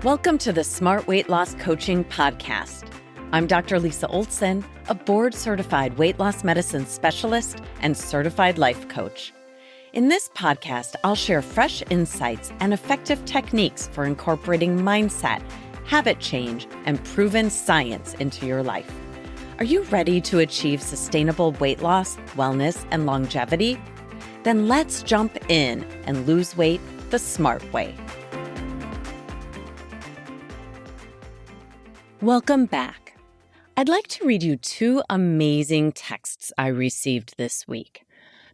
Welcome to the Smart Weight Loss Coaching Podcast. I'm Dr. Lisa Olson, a board-certified weight loss medicine specialist and certified life coach. In this podcast, I'll share fresh insights and effective techniques for incorporating mindset, habit change, and proven science into your life. Are you ready to achieve sustainable weight loss, wellness, and longevity? Then let's jump in and lose weight the smart way. Welcome back. I'd like to read you two amazing texts I received this week.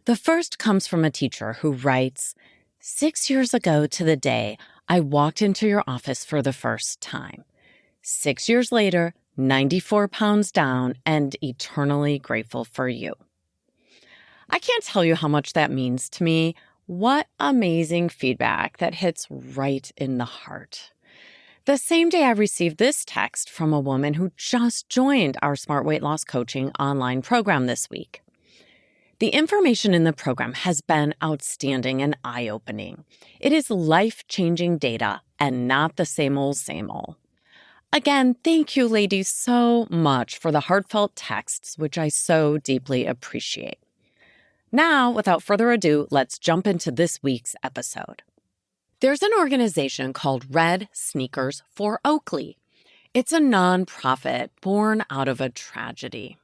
The first comes from a teacher who writes, 6 years ago to the day, I walked into your office for the first time. 6 years later, 94 pounds down and eternally grateful for you. I can't tell you how much that means to me. What amazing feedback that hits right in the heart. The same day I received this text from a woman who just joined our Smart Weight Loss Coaching online program this week. The information in the program has been outstanding and eye-opening. It is life-changing data and not the same old, same old. Again, thank you, ladies, so much for the heartfelt texts, which I so deeply appreciate. Now, without further ado, let's jump into this week's episode. There's an organization called Red Sneakers for Oakley. It's a nonprofit born out of a tragedy.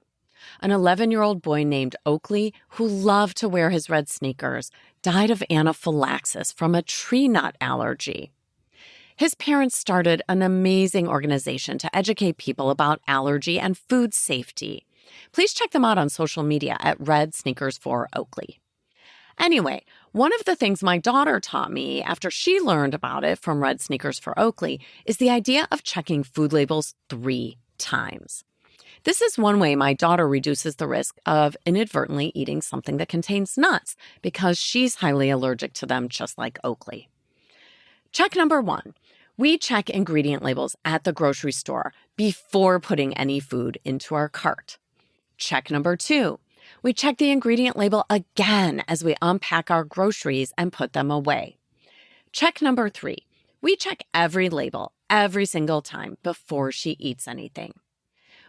An 11-year-old boy named Oakley, who loved to wear his red sneakers, died of anaphylaxis from a tree nut allergy. His parents started an amazing organization to educate people about allergy and food safety. Please check them out on social media at Red Sneakers for Oakley. Anyway, one of the things my daughter taught me after she learned about it from Red Sneakers for Oakley is the idea of checking food labels 3 times. This is one way my daughter reduces the risk of inadvertently eating something that contains nuts because she's highly allergic to them, just like Oakley. Check number 1. We check ingredient labels at the grocery store before putting any food into our cart. Check number 2. We check the ingredient label again as we unpack our groceries and put them away. Check number 3. We check every label every single time before she eats anything.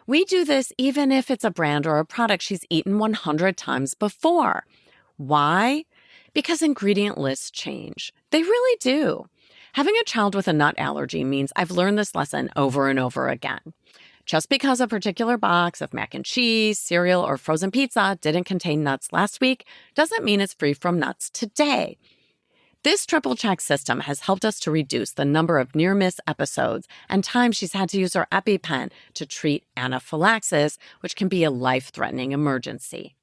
We do this even if it's a brand or a product she's eaten 100 times before. Why? Because ingredient lists change. They really do. Having a child with a nut allergy means I've learned this lesson over and over again. Just because a particular box of mac and cheese, cereal, or frozen pizza didn't contain nuts last week doesn't mean it's free from nuts today. This triple check system has helped us to reduce the number of near-miss episodes and times she's had to use her EpiPen to treat anaphylaxis, which can be a life-threatening emergency.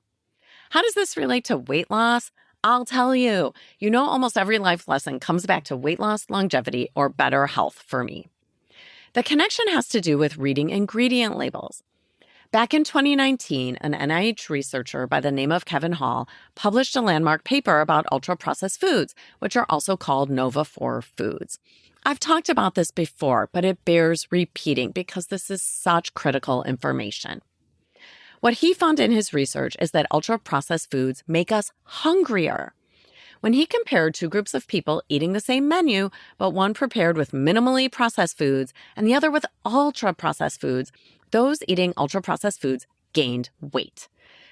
How does this relate to weight loss? I'll tell you. You know, almost every life lesson comes back to weight loss, longevity, or better health for me. The connection has to do with reading ingredient labels. Back in 2019, an NIH researcher by the name of Kevin Hall published a landmark paper about ultra-processed foods, which are also called Nova-4 foods. I've talked about this before, but it bears repeating because this is such critical information. What he found in his research is that ultra-processed foods make us hungrier. When he compared 2 groups of people eating the same menu, but one prepared with minimally processed foods and the other with ultra-processed foods, those eating ultra-processed foods gained weight.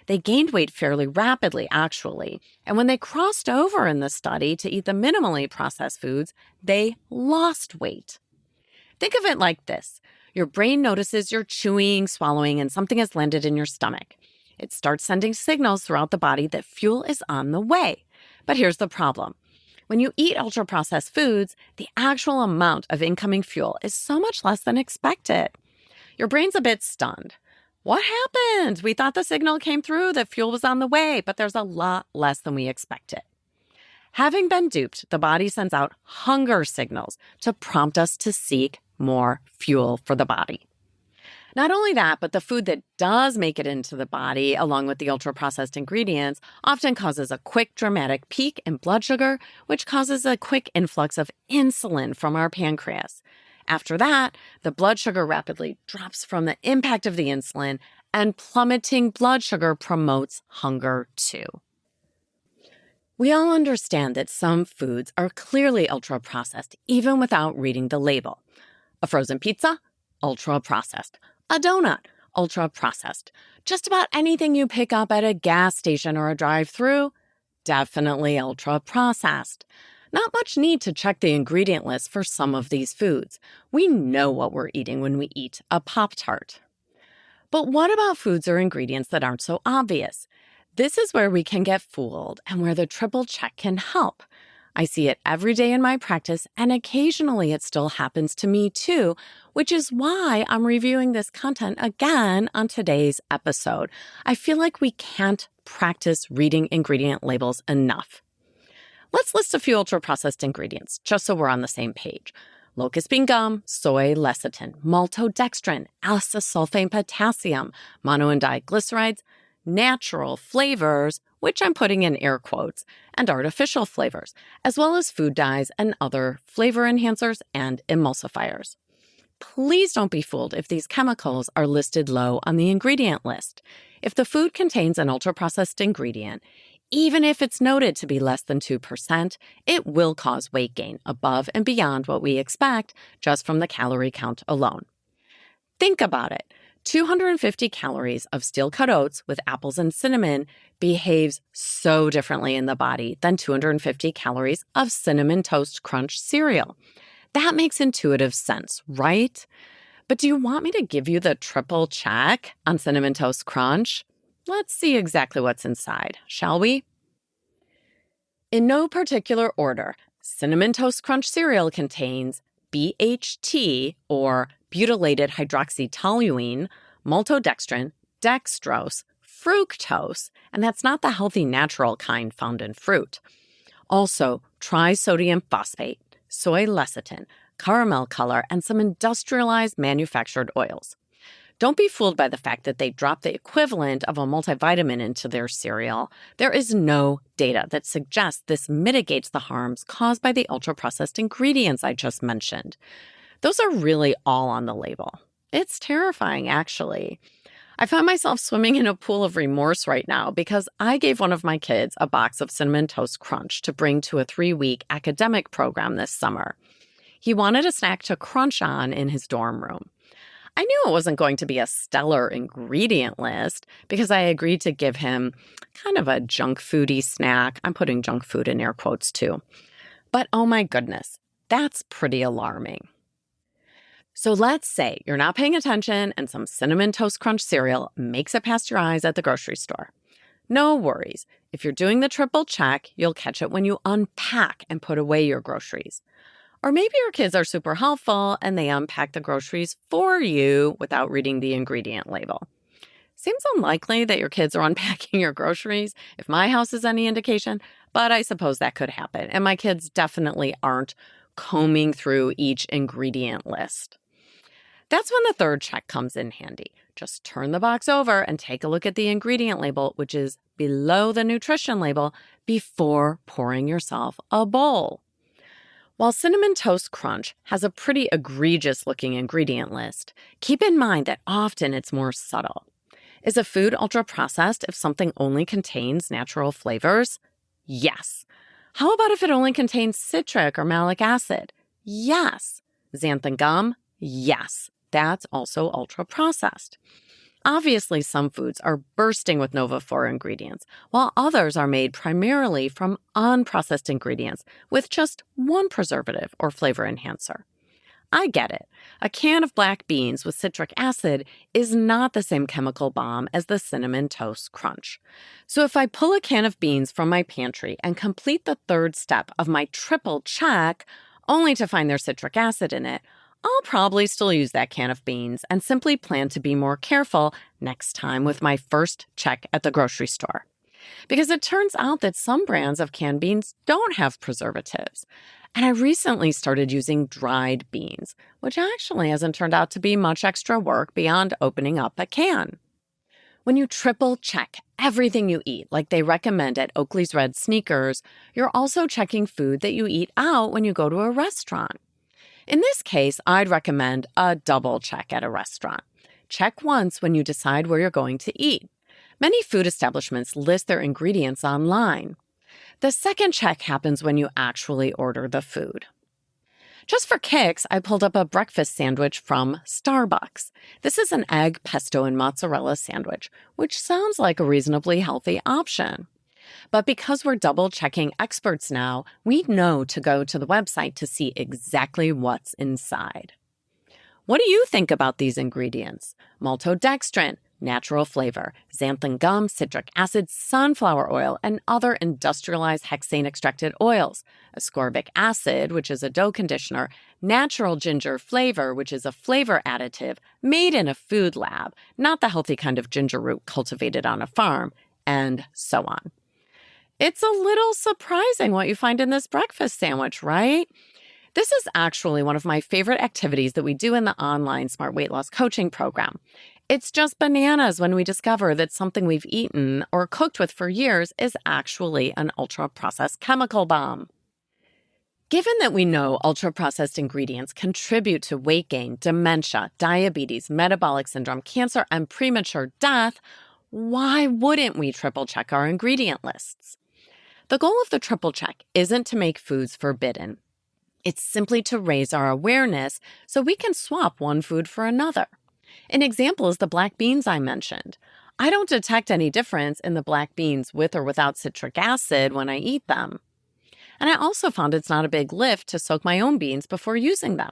They gained weight fairly rapidly, actually. And when they crossed over in the study to eat the minimally processed foods, they lost weight. Think of it like this. Your brain notices you're chewing, swallowing, and something has landed in your stomach. It starts sending signals throughout the body that fuel is on the way. But here's the problem. When you eat ultra-processed foods, the actual amount of incoming fuel is so much less than expected. Your brain's a bit stunned. What happened? We thought the signal came through that fuel was on the way, but there's a lot less than we expected. Having been duped, the body sends out hunger signals to prompt us to seek more fuel for the body. Not only that, but the food that does make it into the body, along with the ultra-processed ingredients, often causes a quick, dramatic peak in blood sugar, which causes a quick influx of insulin from our pancreas. After that, the blood sugar rapidly drops from the impact of the insulin, and plummeting blood sugar promotes hunger too. We all understand that some foods are clearly ultra-processed, even without reading the label. A frozen pizza? Ultra-processed. A donut? Ultra-processed. Just about anything you pick up at a gas station or a drive-thru? Definitely ultra-processed. Not much need to check the ingredient list for some of these foods. We know what we're eating when we eat a Pop-Tart. But what about foods or ingredients that aren't so obvious? This is where we can get fooled and where the triple check can help. I see it every day in my practice, and occasionally it still happens to me too, which is why I'm reviewing this content again on today's episode. I feel like we can't practice reading ingredient labels enough. Let's list a few ultra-processed ingredients, just so we're on the same page. Locust bean gum, soy lecithin, maltodextrin, acesulfame potassium, mono and diglycerides, natural flavors, which I'm putting in air quotes, and artificial flavors, as well as food dyes and other flavor enhancers and emulsifiers. Please don't be fooled if these chemicals are listed low on the ingredient list. If the food contains an ultra-processed ingredient, even if it's noted to be less than 2%, it will cause weight gain above and beyond what we expect just from the calorie count alone. Think about it. 250 calories of steel-cut oats with apples and cinnamon behaves so differently in the body than 250 calories of Cinnamon Toast Crunch cereal. That makes intuitive sense, right? But do you want me to give you the triple check on Cinnamon Toast Crunch? Let's see exactly what's inside, shall we? In no particular order, Cinnamon Toast Crunch cereal contains BHT, or butylated hydroxytoluene, maltodextrin, dextrose, fructose, and that's not the healthy natural kind found in fruit. Also, trisodium phosphate, soy lecithin, caramel color, and some industrialized manufactured oils. Don't be fooled by the fact that they drop the equivalent of a multivitamin into their cereal. There is no data that suggests this mitigates the harms caused by the ultra-processed ingredients I just mentioned. Those are really all on the label. It's terrifying, actually. I find myself swimming in a pool of remorse right now because I gave one of my kids a box of Cinnamon Toast Crunch to bring to a 3-week academic program this summer. He wanted a snack to crunch on in his dorm room. I knew it wasn't going to be a stellar ingredient list because I agreed to give him kind of a junk foodie snack. I'm putting junk food in air quotes too. But oh my goodness, that's pretty alarming. So let's say you're not paying attention and some Cinnamon Toast Crunch cereal makes it past your eyes at the grocery store. No worries. If you're doing the triple check, you'll catch it when you unpack and put away your groceries. Or maybe your kids are super helpful and they unpack the groceries for you without reading the ingredient label. Seems unlikely that your kids are unpacking your groceries, if my house is any indication, but I suppose that could happen. And my kids definitely aren't combing through each ingredient list. That's when the third check comes in handy. Just turn the box over and take a look at the ingredient label, which is below the nutrition label, before pouring yourself a bowl. While Cinnamon Toast Crunch has a pretty egregious-looking ingredient list, keep in mind that often it's more subtle. Is a food ultra-processed if something only contains natural flavors? Yes. How about if it only contains citric or malic acid? Yes. Xanthan gum? Yes. That's also ultra-processed. Obviously, some foods are bursting with Nova-4 ingredients, while others are made primarily from unprocessed ingredients with just one preservative or flavor enhancer. I get it. A can of black beans with citric acid is not the same chemical bomb as the Cinnamon Toast Crunch. So if I pull a can of beans from my pantry and complete the third step of my triple check, only to find there's citric acid in it, I'll probably still use that can of beans and simply plan to be more careful next time with my first check at the grocery store. Because it turns out that some brands of canned beans don't have preservatives. And I recently started using dried beans, which actually hasn't turned out to be much extra work beyond opening up a can. When you triple check everything you eat, like they recommend at Oakley's Red Sneakers, you're also checking food that you eat out when you go to a restaurant. In this case, I'd recommend a double check at a restaurant. Check once when you decide where you're going to eat. Many food establishments list their ingredients online. The second check happens when you actually order the food. Just for kicks, I pulled up a breakfast sandwich from Starbucks. This is an egg, pesto, and mozzarella sandwich, which sounds like a reasonably healthy option. But because we're double-checking experts now, we know to go to the website to see exactly what's inside. What do you think about these ingredients? Maltodextrin, natural flavor, xanthan gum, citric acid, sunflower oil, and other industrialized hexane-extracted oils, ascorbic acid, which is a dough conditioner, natural ginger flavor, which is a flavor additive made in a food lab, not the healthy kind of ginger root cultivated on a farm, and so on. It's a little surprising what you find in this breakfast sandwich, right? This is actually one of my favorite activities that we do in the online Smart Weight Loss Coaching program. It's just bananas when we discover that something we've eaten or cooked with for years is actually an ultra-processed chemical bomb. Given that we know ultra-processed ingredients contribute to weight gain, dementia, diabetes, metabolic syndrome, cancer, and premature death, why wouldn't we triple-check our ingredient lists? The goal of the triple check isn't to make foods forbidden. It's simply to raise our awareness so we can swap one food for another. An example is the black beans I mentioned. I don't detect any difference in the black beans with or without citric acid when I eat them. And I also found it's not a big lift to soak my own beans before using them.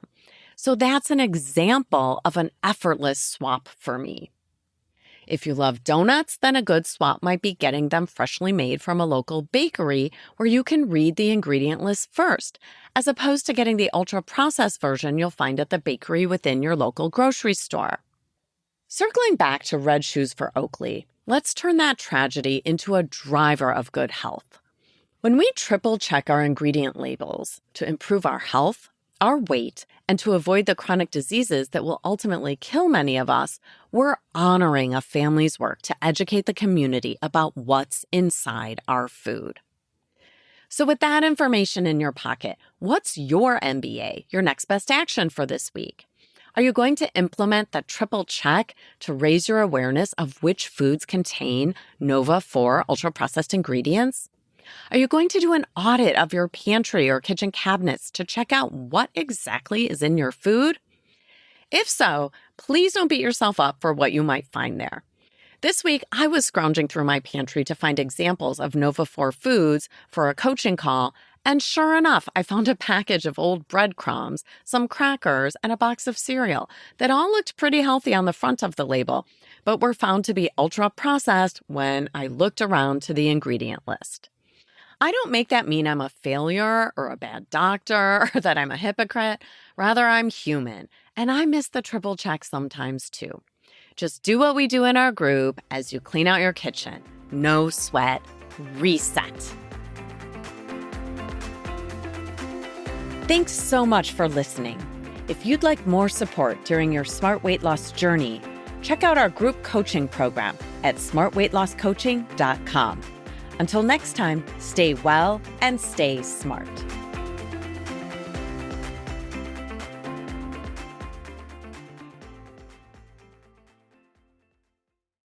So that's an example of an effortless swap for me. If you love donuts, then a good swap might be getting them freshly made from a local bakery where you can read the ingredient list first, as opposed to getting the ultra-processed version you'll find at the bakery within your local grocery store. Circling back to red shoes for Oakley, let's turn that tragedy into a driver of good health. When we triple-check our ingredient labels to improve our health, our weight, and to avoid the chronic diseases that will ultimately kill many of us, we're honoring a family's work to educate the community about what's inside our food. So with that information in your pocket, what's your MBA, your next best action for this week? Are you going to implement the triple check to raise your awareness of which foods contain Nova-4 ultra-processed ingredients? Are you going to do an audit of your pantry or kitchen cabinets to check out what exactly is in your food? If so, please don't beat yourself up for what you might find there. This week, I was scrounging through my pantry to find examples of Nova-4 foods for a coaching call, and sure enough, I found a package of old breadcrumbs, some crackers, and a box of cereal that all looked pretty healthy on the front of the label, but were found to be ultra-processed when I looked around to the ingredient list. I don't make that mean I'm a failure or a bad doctor or that I'm a hypocrite. Rather, I'm human, and I miss the triple check sometimes too. Just do what we do in our group as you clean out your kitchen. No sweat. Reset. Thanks so much for listening. If you'd like more support during your smart weight loss journey, check out our group coaching program at smartweightlosscoaching.com. Until next time, stay well and stay smart.